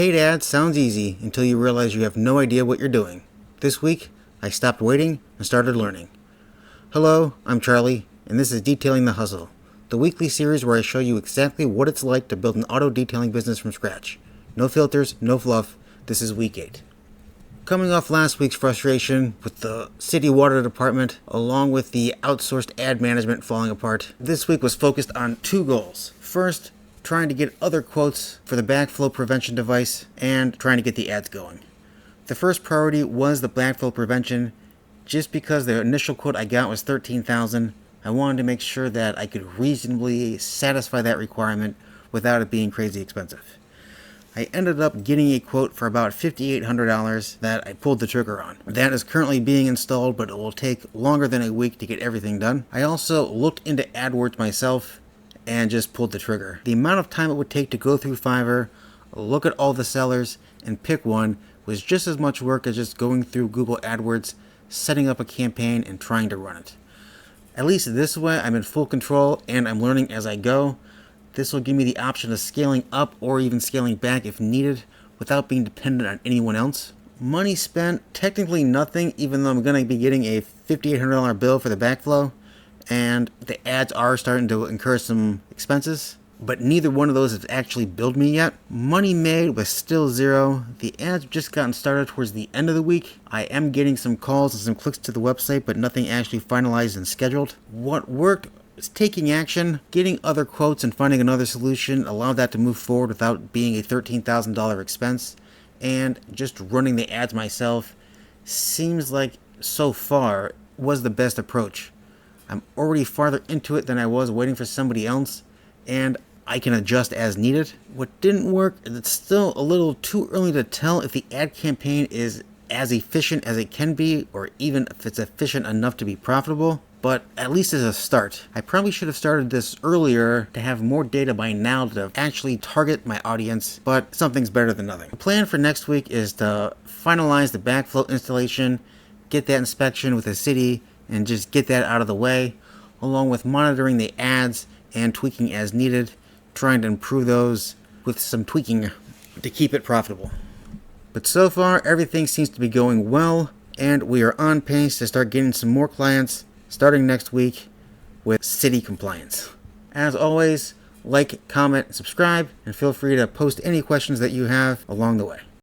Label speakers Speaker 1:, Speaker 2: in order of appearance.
Speaker 1: Paid ads sounds easy until you realize you have no idea what you're doing. This week, I stopped waiting and started learning. Hello, I'm Charlie, and this is Detailing the Hustle, the weekly series where I show you exactly what it's like to build an auto detailing business from scratch. No filters, no fluff. This is week 8. Coming off last week's frustration with the city water department, along with the outsourced ad management falling apart, this week was focused on 2 goals. First, trying to get other quotes for the backflow prevention device, and trying to get the ads going. The first priority was the backflow prevention. Just because the initial quote I got was $13,000, I wanted to make sure that I could reasonably satisfy that requirement without it being crazy expensive. I ended up getting a quote for about $5,800 that I pulled the trigger on. That is currently being installed, but it will take longer than a week to get everything done. I also looked into AdWords myself and just pulled the trigger. The amount of time it would take to go through Fiverr, look at all the sellers, and pick one was just as much work as just going through Google AdWords, setting up a campaign, and trying to run it. At least this way, I'm in full control and I'm learning as I go. This will give me the option of scaling up or even scaling back if needed without being dependent on anyone else. Money spent, technically nothing, even though I'm going to be getting a $5,800 bill for the backflow, and the ads are starting to incur some expenses, but neither one of those has actually billed me yet. Money made was still zero. The ads just gotten started towards the end of the week. I am getting some calls and some clicks to the website, but nothing actually finalized and scheduled. What worked was taking action, getting other quotes, and finding another solution allowed that to move forward without being a $13,000 expense, and just running the ads myself seems like so far was the best approach. I'm already farther into it than I was waiting for somebody else, and I can adjust as needed. What didn't work is it's still a little too early to tell if the ad campaign is as efficient as it can be, or even if it's efficient enough to be profitable, but at least as a start. I probably should have started this earlier to have more data by now to actually target my audience, but something's better than nothing. The plan for next week is to finalize the backflow installation, get that inspection with the city, and just get that out of the way, along with monitoring the ads and tweaking as needed, trying to improve those with some tweaking to keep it profitable. But so far, everything seems to be going well, and we are on pace to start getting some more clients starting next week with city compliance. As always, like, comment, subscribe, and feel free to post any questions that you have along the way.